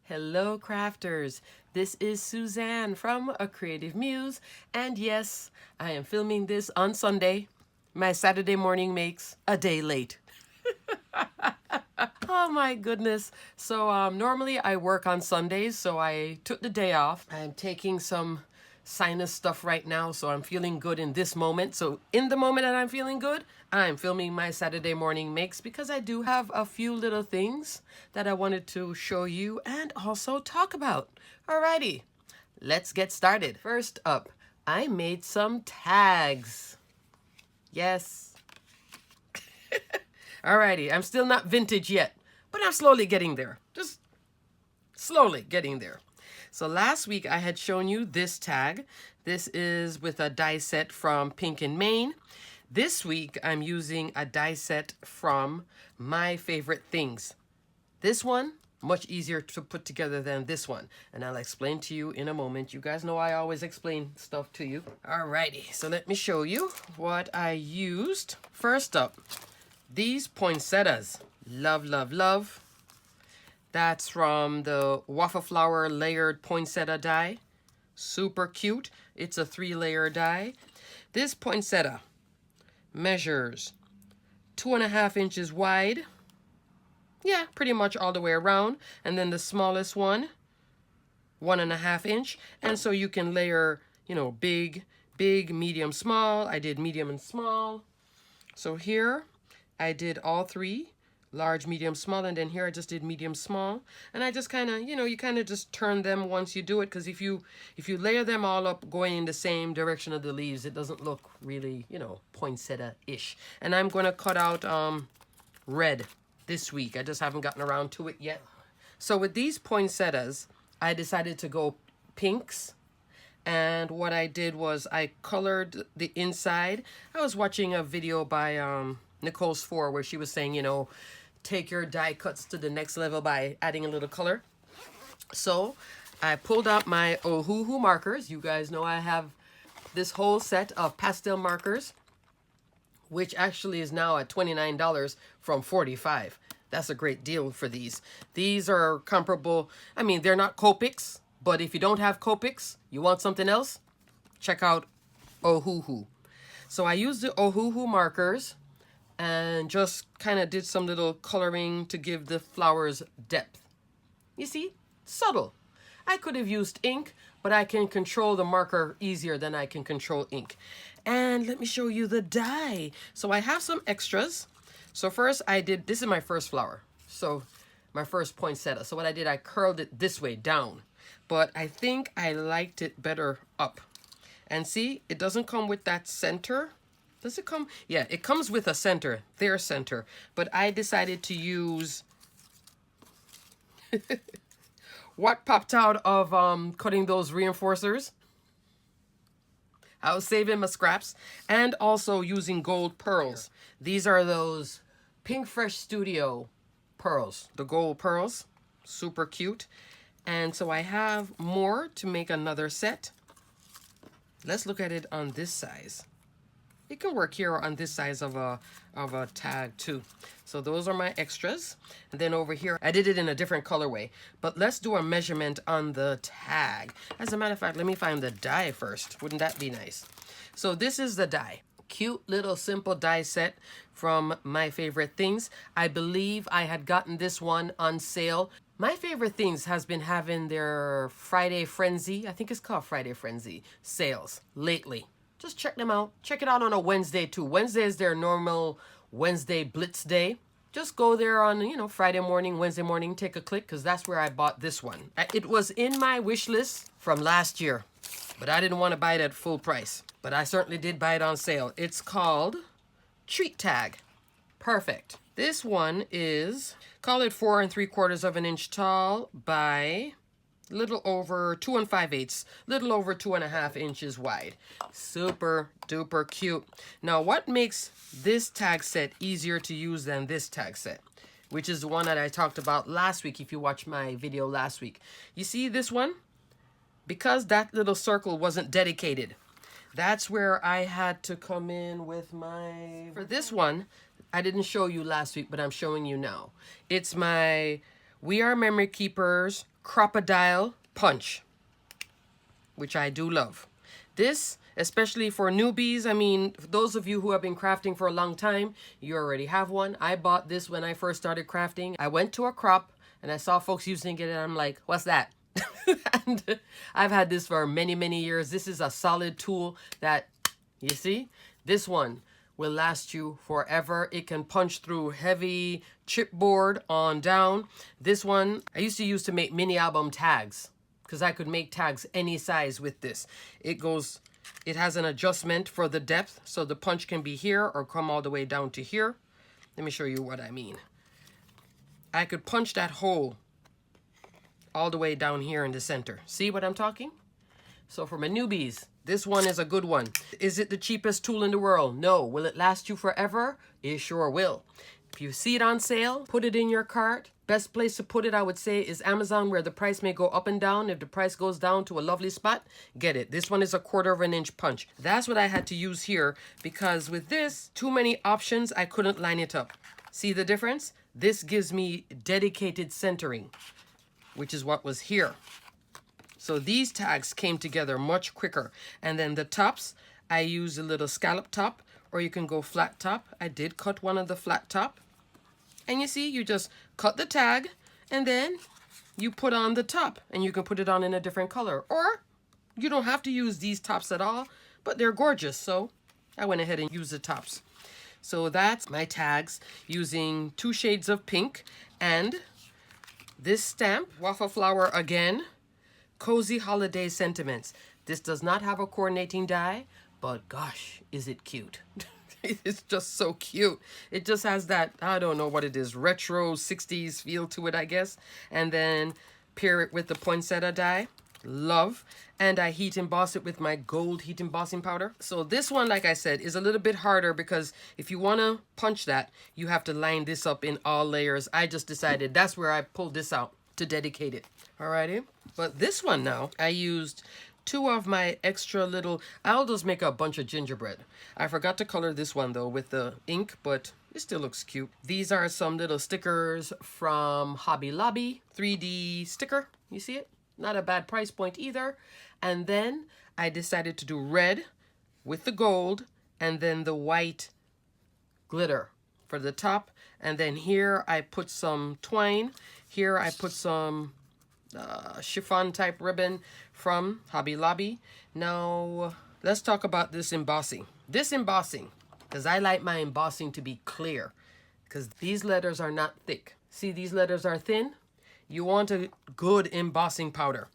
Hello crafters, this is Suzanne from A Creative Muse, and yes, I am filming this on Sunday. My Saturday morning makes a day late. Oh my goodness. So normally I work on Sundays, so I took the day off. I'm taking some sinus stuff right now, so I'm feeling good in this moment. So in the moment that I'm feeling good, I'm filming my Saturday morning makes because I do have a few little things that I wanted to show you and also talk about. Alrighty, let's get started. First up, I made some tags. Yes. Alrighty, I'm still not vintage yet, but I'm slowly getting there. Just slowly getting there. So last week I had shown you this tag. This is with a die set from Pink and Maine. This week I'm using a die set from My Favorite Things. This one, much easier to put together than this one. And I'll explain to you in a moment. You guys know I always explain stuff to you. Alrighty, so let me show you what I used. First up, these poinsettias. Love, love, love. That's from the Waffle Flower Layered Poinsettia die. Super cute. It's a 3-layer die. This poinsettia measures 2.5 inches wide. Yeah, pretty much all the way around. And then the smallest one, 1.5 inch. And so you can layer, big, medium, small. I did medium and small. So here I did all three. Large, medium, small, and then here I just did medium, small. And I just kind of, you kind of just turn them once you do it, because if you layer them all up going in the same direction of the leaves, it doesn't look really, poinsettia-ish. And I'm going to cut out red this week. I just haven't gotten around to it yet. So with these poinsettias, I decided to go pinks. And what I did was I colored the inside. I was watching a video by Nicole's 4 where she was saying, take your die cuts to the next level by adding a little color. So I pulled out my Ohuhu markers. You guys know I have this whole set of pastel markers, which actually is now at $29 from $45. That's a great deal for these. These are comparable. I mean, they're not Copics, but if you don't have Copics, you want something else, check out Ohuhu. So I used the Ohuhu markers and just kind of did some little coloring to give the flowers depth. You see? Subtle. I could have used ink, but I can control the marker easier than I can control ink. And let me show you the die. So I have some extras. So first this is my first flower. So my first poinsettia. So what I did, I curled it this way down. But I think I liked it better up. And see, it doesn't come with that center. Does it come? Yeah, it comes with a center, their center. But I decided to use what popped out of cutting those reinforcers. I was saving my scraps and also using gold pearls. These are those Pink Fresh Studio pearls, the gold pearls. Super cute. And so I have more to make another set. Let's look at it on this size. It can work here on this size of a tag too. So those are my extras. And then over here, I did it in a different colorway. But let's do a measurement on the tag. As a matter of fact, let me find the die first. Wouldn't that be nice? So this is the die. Cute little simple die set from My Favorite Things. I believe I had gotten this one on sale. My Favorite Things has been having their Friday Frenzy, I think it's called Friday Frenzy, sales lately. Just check them out. Check it out on a Wednesday too. Wednesday is their normal Wednesday Blitz day. Just go there on, Friday morning, Wednesday morning, take a click, because that's where I bought this one. It was in my wish list from last year, but I didn't want to buy it at full price. But I certainly did buy it on sale. It's called Treat Tag. Perfect. This one is, call it 4 3/4 of an inch tall by little over 2 5/8, little over 2.5 inches wide. Super duper cute. Now, what makes this tag set easier to use than this tag set, which is the one that I talked about last week, if you watched my video last week? You see this one? Because that little circle wasn't dedicated, that's where I had to come in with for this one, I didn't show you last week, but I'm showing you now. It's my We Are Memory Keepers Crocodile Punch, which I do love. This, especially for newbies, I mean, for those of you who have been crafting for a long time, you already have one. I bought this when I first started crafting. I went to a crop and I saw folks using it and I'm like, what's that? And I've had this for many, many years. This is a solid tool that, you see, this one will last you forever. It can punch through heavy chipboard on down. This one I used to use to make mini album tags because I could make tags any size with this. It has an adjustment for the depth, so the punch can be here or come all the way down to here. Let me show you what I mean. I could punch that hole all the way down here in the center. See what I'm talking? So for my newbies, this one is a good one. Is it the cheapest tool in the world? No. Will it last you forever? It sure will. If you see it on sale, put it in your cart. Best place to put it, I would say, is Amazon, where the price may go up and down. If the price goes down to a lovely spot, get it. This one is a 1/4 inch punch. That's what I had to use here because with this, too many options, I couldn't line it up. See the difference? This gives me dedicated centering, which is what was here. So these tags came together much quicker. And then the tops, I use a little scallop top, or you can go flat top. I did cut one of the flat top. And you see, you just cut the tag and then you put on the top, and you can put it on in a different color. Or you don't have to use these tops at all, but they're gorgeous. So I went ahead and used the tops. So that's my tags using 2 shades of pink and this stamp, Waffle Flower again. Cozy Holiday Sentiments. This does not have a coordinating die, but gosh, is it cute. It's just so cute. It just has that, I don't know what it is, retro 60s feel to it, I guess. And then pair it with the poinsettia die. Love. And I heat emboss it with my gold heat embossing powder. So this one, like I said, is a little bit harder because if you want to punch that, you have to line this up in all layers. I just decided that's where I pulled this out to dedicate it. Alrighty. But this one now, I used 2 of my extra little, I'll just make a bunch of gingerbread. I forgot to color this one though with the ink, but it still looks cute. These are some little stickers from Hobby Lobby, 3D sticker. You see it? Not a bad price point either. And then I decided to do red with the gold and then the white glitter for the top. And then here I put some twine. Here I put some chiffon type ribbon from Hobby Lobby. Now let's talk about this embossing. This embossing, because I like my embossing to be clear, because these letters are not thick. See, these letters are thin. You want a good embossing powder.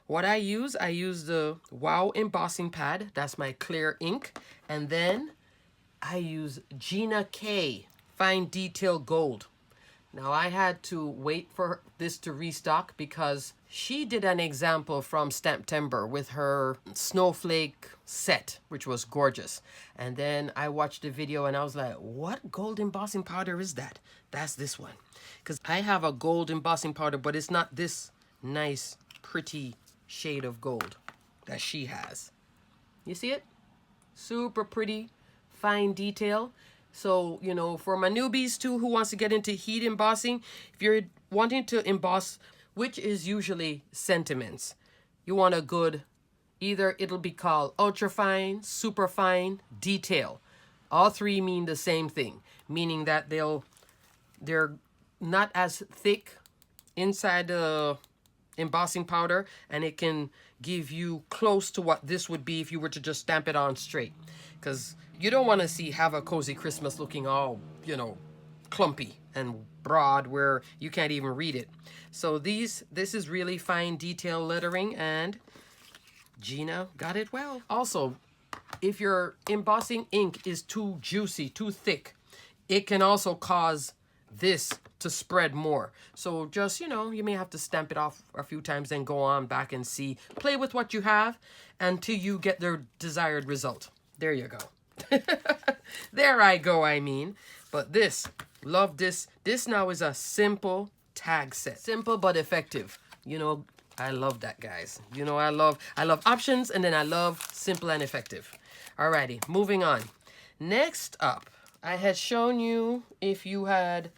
What I use the Wow embossing pad. That's my clear ink. And then I use Gina K Fine Detail Gold. Now I had to wait for this to restock because she did an example from Stamptember with her snowflake set, which was gorgeous. And then I watched the video and I was like, what gold embossing powder is that? That's this one. Because I have a gold embossing powder, but it's not this nice, pretty shade of gold that she has. You see it? Super pretty, fine detail. So, you know, for my newbies too, who wants to get into heat embossing, if you're wanting to emboss, which is usually sentiments, you want a good, either it'll be called ultra fine, super fine, detail. All 3 mean the same thing, meaning that they're not as thick inside the embossing powder, and it can give you close to what this would be if you were to just stamp it on straight. Because you don't want to have a cozy Christmas looking all, you know, clumpy and broad where you can't even read it. So this is really fine detail lettering, and Gina got it well. Also, if your embossing ink is too juicy, too thick, it can also cause this to spread more. So just, you know, you may have to stamp it off a few times and go on back and see. Play with what you have until you get the desired result. There you go. There I go, I mean. But this, love this. This now is a simple tag set. Simple but effective. You know, I love that, guys. You know, I love options, and then I love simple and effective. Alrighty, moving on. Next up, I had shown you, if you had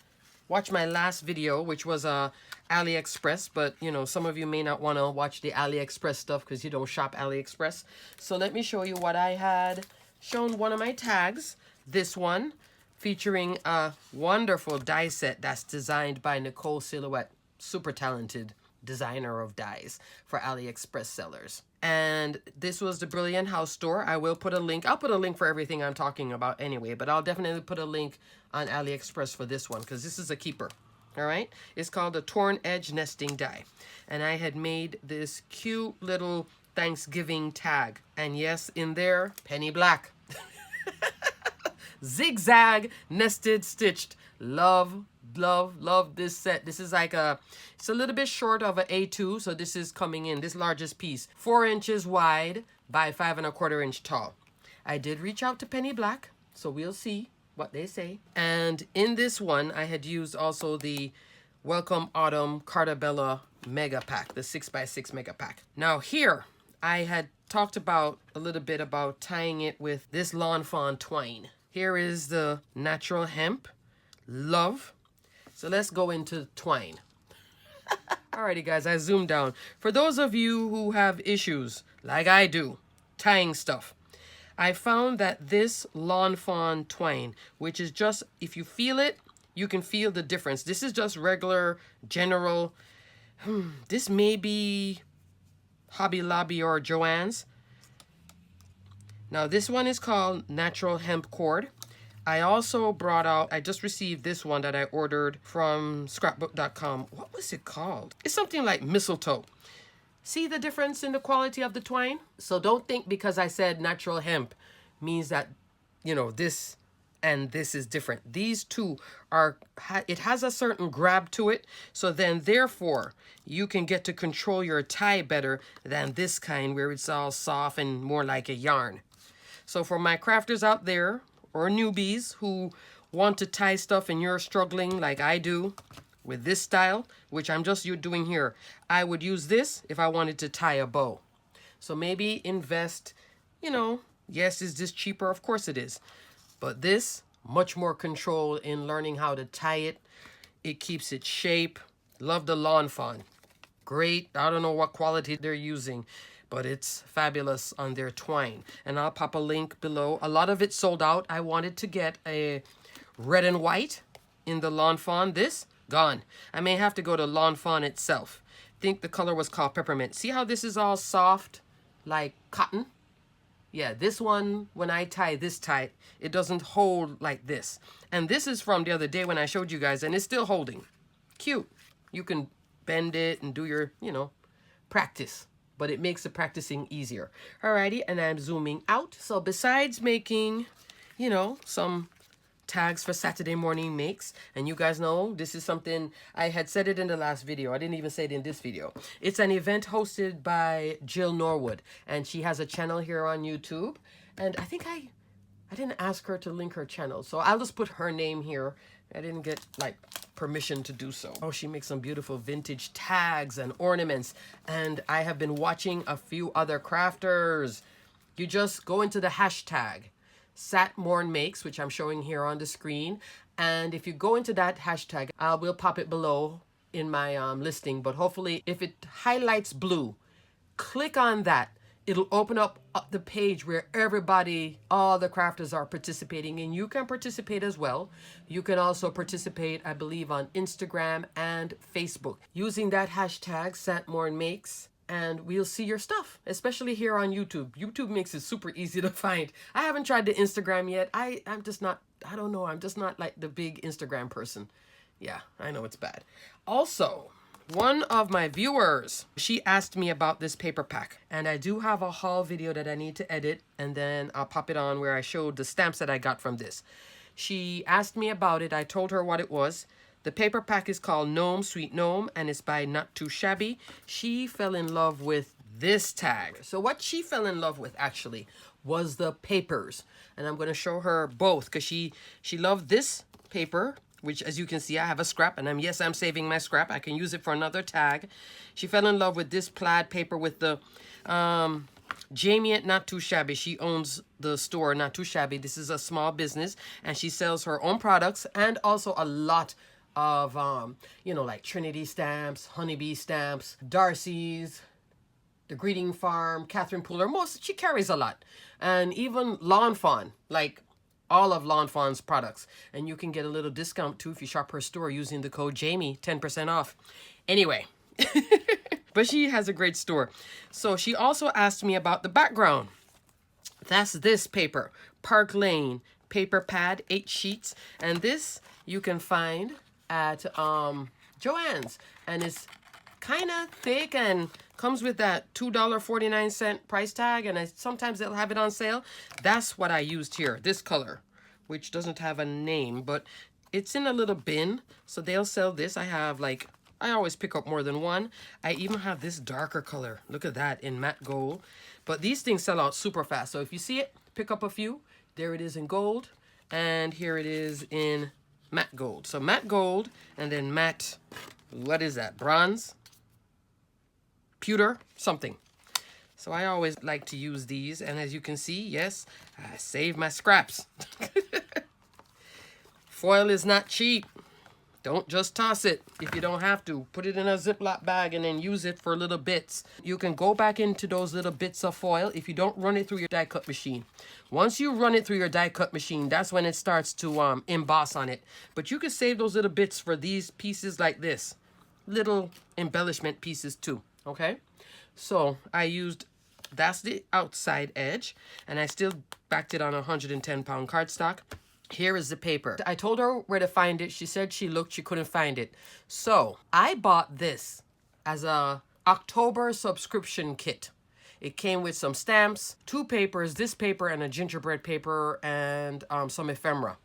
watched my last video, which was a AliExpress, but you know, some of you may not want to watch the AliExpress stuff because you don't shop AliExpress. So let me show you what I had shown one of my tags. This one featuring a wonderful die set that's designed by Nicole Silhouette, super talented designer of dies for AliExpress sellers. And this was the Brilliant House store. I will put a link. I'll put a link for everything I'm talking about anyway, but I'll definitely put a link on AliExpress for this one because this is a keeper. All right, it's called the Torn Edge Nesting Die, and I had made this cute little Thanksgiving tag, and yes, in there, penny black. Zigzag nested stitched. Love this set. This is like it's a little bit short of an A2, so this is coming in, this largest piece, 4 inches wide by 5 1/4 inch tall. I did reach out to Penny Black, so we'll see what they say. And in this one, I had used also the Welcome Autumn Cartabella Mega Pack, the 6x6 Mega Pack. Now here, I had talked about a little bit about tying it with this Lawn Fawn twine. Here is the natural hemp. Love. So let's go into twine. Alrighty guys, I zoomed down. For those of you who have issues, like I do, tying stuff, I found that this Lawn Fawn twine, which is just, if you feel it, you can feel the difference. This is just regular, general, this may be Hobby Lobby or Joann's. Now this one is called Natural Hemp Cord. I also brought out, I just received this one that I ordered from scrapbook.com. What was it called? It's something like mistletoe. See the difference in the quality of the twine? So don't think because I said natural hemp means that, you know, this and this is different. These two are, it has a certain grab to it. So then therefore you can get to control your tie better than this kind where it's all soft and more like a yarn. So for my crafters out there or newbies who want to tie stuff and you're struggling like I do with this style, which I'm just doing here, I would use this if I wanted to tie a bow. So maybe invest, you know, yes, is this cheaper? Of course it is. But this, much more control in learning how to tie it. It keeps its shape. Love the Lawn Fawn. Great. I don't know what quality they're using, but it's fabulous on their twine. And I'll pop a link below. A lot of it sold out. I wanted to get a red and white in the Lawn Fawn. This, gone. I may have to go to Lawn Fawn itself. I think the color was called Peppermint. See how this is all soft like cotton? Yeah, this one, when I tie this tight, it doesn't hold like this. And this is from the other day when I showed you guys, and it's still holding. Cute. You can bend it and do your, you know, practice. But it makes the practicing easier. Alrighty, and I'm zooming out. So besides making, you know, some tags for Saturday morning makes, and you guys know this is something, I had said it in the last video, I didn't even say it in this video. It's an event hosted by Jill Norwood, and she has a channel here on YouTube, and I think I didn't ask her to link her channel, so I'll just put her name here. I didn't get like permission to do so. Oh, she makes some beautiful vintage tags and ornaments, and I have been watching a few other crafters. You just go into the hashtag Satmorn Makes, which I'm showing here on the screen, and if you go into that hashtag, I will pop it below in my listing, but hopefully if it highlights blue, click on that. It'll open up the page where everybody, all the crafters are participating, and you can participate as well. You can also participate, I believe, on Instagram and Facebook using that hashtag Satmorn Makes. And we'll see your stuff, especially here on YouTube. YouTube makes it super easy to find. I haven't tried the Instagram yet. I'm just not, I don't know. I'm just not like the big Instagram person. Yeah, I know it's bad. Also, one of my viewers, she asked me about this paper pack. And I do have a haul video that I need to edit. And then I'll pop it on where I showed the stamps that I got from this. She asked me about it. I told her what it was. The paper pack is called Gnome Sweet Gnome, and it's by Not Too Shabby. She fell in love with this tag. So what she fell in love with actually was the papers. And I'm going to show her both because she loved this paper, which as you can see, I have a scrap, and I'm saving my scrap. I can use it for another tag. She fell in love with this plaid paper with the Jamie at Not Too Shabby. She owns the store Not Too Shabby. This is a small business, and she sells her own products and also a lot of, you know, like Trinity stamps, honeybee stamps, Darcy's, the Greeting Farm, Catherine Pooler. She carries a lot. And even Lawn Fawn, like all of Lawn Fawn's products. And you can get a little discount too if you shop her store using the code Jamie, 10% off. Anyway, but she has a great store. So she also asked me about the background. That's this paper, Park Lane paper pad, 8 sheets. And this you can find at Joann's. And it's kind of thick and comes with that $2.49 price tag, and sometimes they'll have it on sale. That's what I used here, this color, which doesn't have a name, but it's in a little bin, so they'll sell this. I have, like, I always pick up more than one. I even have this darker color. Look at that, in matte gold. But these things sell out super fast, so if you see it, pick up a few. There it is in gold, and here it is in matte gold. So matte gold, and then matte, what is that, bronze? Pewter, something. So I always like to use these, and as you can see, yes, I save my scraps. Foil is not cheap. Don't just toss it if you don't have to. Put it in a Ziploc bag and then use it for little bits. You can go back into those little bits of foil if you don't run it through your die cut machine. Once you run it through your die cut machine, that's when it starts to emboss on it. But you can save those little bits for these pieces like this. Little embellishment pieces too. Okay, so I used, that's the outside edge, and I still backed it on a 110-pound cardstock. Here is the paper. I told her where to find it. She said she looked, she couldn't find it. So I bought this as a October subscription kit. It came with some stamps, 2 papers, this paper and a gingerbread paper, and some ephemera.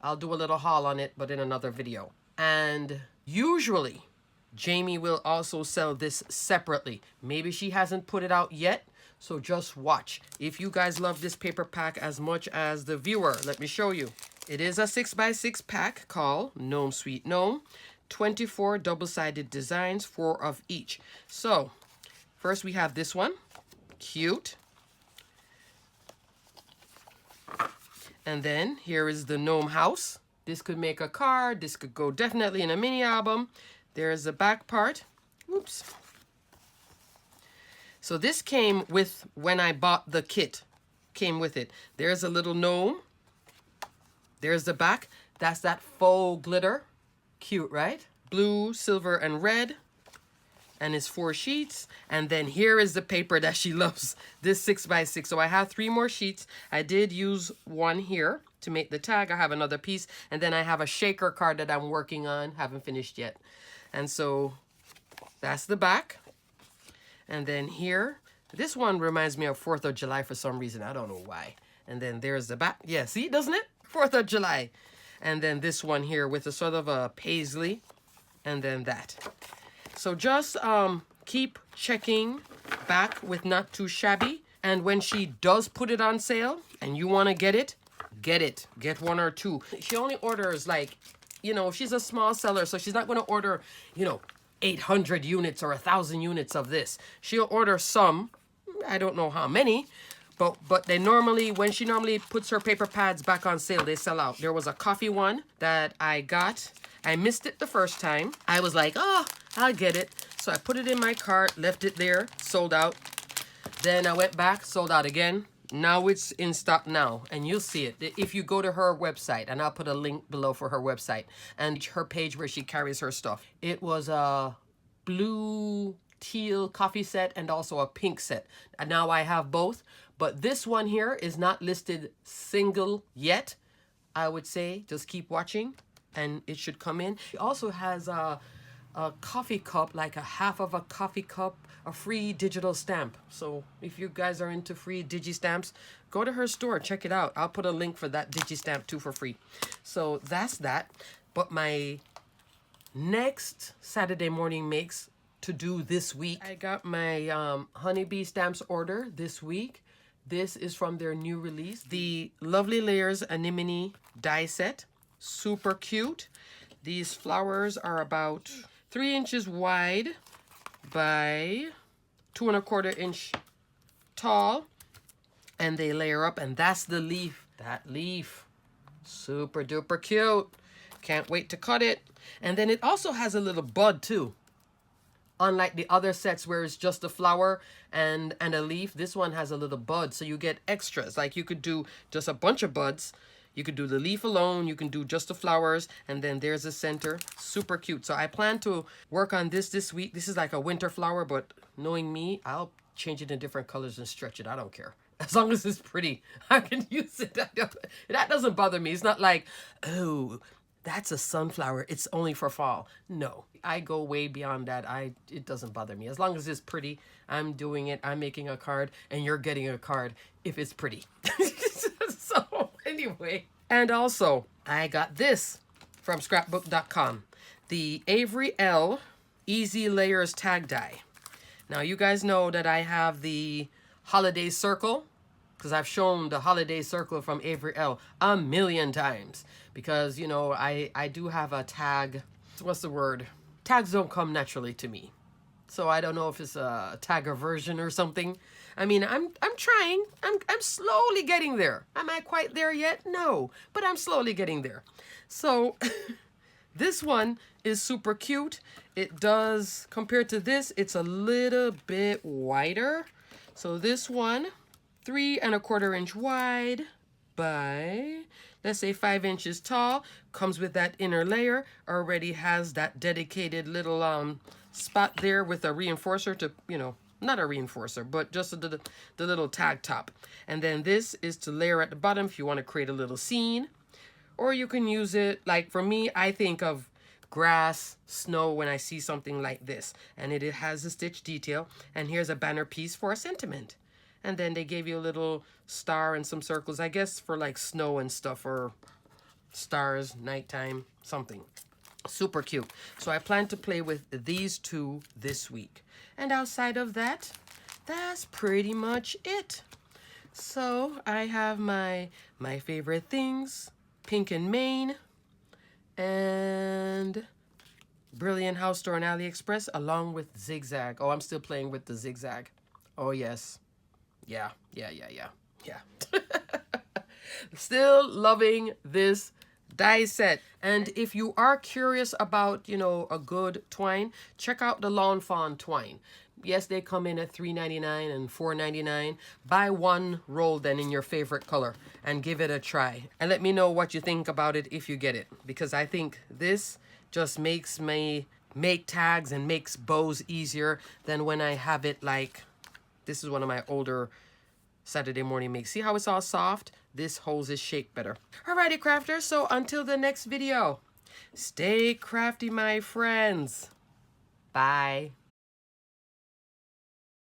I'll do a little haul on it, but in another video. And usually Jamie will also sell this separately. Maybe she hasn't put it out yet, so just watch. If you guys love this paper pack as much as the viewer, let me show you. It is a 6x6 pack called Gnome Sweet Gnome. 24 double-sided designs, 4 of each. So, first we have this one. Cute. And then here is the gnome house. This could make a card. This could go definitely in a mini album. There's the back part. Oops. So this came with, when I bought the kit, came with it. There's a little gnome. There's the back. That's that faux glitter. Cute, right? Blue, silver, and red. And it's 4 sheets. And then here is the paper that she loves. This 6x6. So I have 3 more sheets. I did use one here to make the tag. I have another piece. And then I have a shaker card that I'm working on. Haven't finished yet. And so that's the back. And then here, this one reminds me of 4th of July for some reason. I don't know why. And then there's the back. Yeah, see, doesn't it? 4th of July. And then this one here with a sort of a paisley. And then that. So just keep checking back with Not Too Shabby. And when she does put it on sale and you want to get it, get it. Get 1 or 2. She only orders, like, you know, she's a small seller, so she's not going to order, you know, 800 units or 1,000 units of this. She'll order some, I don't know how many, but they normally, when she normally puts her paper pads back on sale, they sell out. There was a coffee one that I got. I missed it the first time. I was like, oh, I'll get it. So I put it in my cart, left it there, sold out. Then I went back, sold out again. Now it's in stock now, and you'll see it if you go to her website, and I'll put a link below for her website and her page where she carries her stuff. It was a blue teal coffee set and also a pink set. And now I have both, but this one here is not listed single yet. I would say just keep watching and it should come in. It also has a coffee cup, like a half of a coffee cup, a free digital stamp. So if you guys are into free digi stamps, go to her store, check it out. I'll put a link for that digi stamp too for free. So that's that. But my next Saturday morning makes to do this week, I got my honeybee stamps order this week. This is from their new release, the Lovely Layers Anemone die set. Super cute. These flowers are about 3 inches wide by 2 1/4 inch tall, and they layer up, and that's the leaf. That leaf, super duper cute. Can't wait to cut it. And then it also has a little bud too. Unlike the other sets where it's just a flower and a leaf, this one has a little bud, so you get extras. Like you could do just a bunch of buds. You could do the leaf alone, you can do just the flowers, and then there's the center. Super cute. So I plan to work on this week. This is like a winter flower, but knowing me, I'll change it in different colors and stretch it. I don't care. As long as it's pretty, I can use it. That doesn't bother me. It's not like, oh, that's a sunflower, it's only for fall. No, I go way beyond that. It doesn't bother me. As long as it's pretty, I'm doing it. I'm making a card and you're getting a card if it's pretty. So anyway, and also I got this from scrapbook.com, the Avery L Easy Layers tag die. Now you guys know that I have the holiday circle, because I've shown the holiday circle from Avery L a million times. Because, you know, I do have a tag. What's the word? Tags don't come naturally to me. So I don't know if it's a tag aversion or something. I mean, I'm trying. I'm slowly getting there. Am I quite there yet? No, but I'm slowly getting there. So this one is super cute. It does, compared to this, it's a little bit wider. So this one, 3 1/4 inch wide by, let's say 5 inches tall, comes with that inner layer, already has that dedicated little spot there with a reinforcer to, you know, not a reinforcer, but just the little tag top. And then this is to layer at the bottom if you want to create a little scene, or you can use it, like for me, I think of grass, snow when I see something like this, and it has a stitch detail, and here's a banner piece for a sentiment. And then they gave you a little star and some circles, I guess for like snow and stuff, or stars, nighttime, something. Super cute. So I plan to play with these two this week. And outside of that, that's pretty much it. So I have my favorite things, Pink and Maine, and Brilliant House Store on AliExpress, along with Zigzag. Oh, I'm still playing with the Zigzag. Oh, yes. Yeah. Still loving this die set. And if you are curious about, you know, a good twine, check out the Lawn Fawn twine. Yes, they come in at $3.99 and $4.99. Buy one roll then in your favorite color and give it a try. And let me know what you think about it if you get it. Because I think this just makes me make tags and makes bows easier than when I have it like... This is one of my older Saturday morning makes. See how it's all soft? This holds its shape better. Alrighty, crafters. So until the next video, stay crafty, my friends. Bye.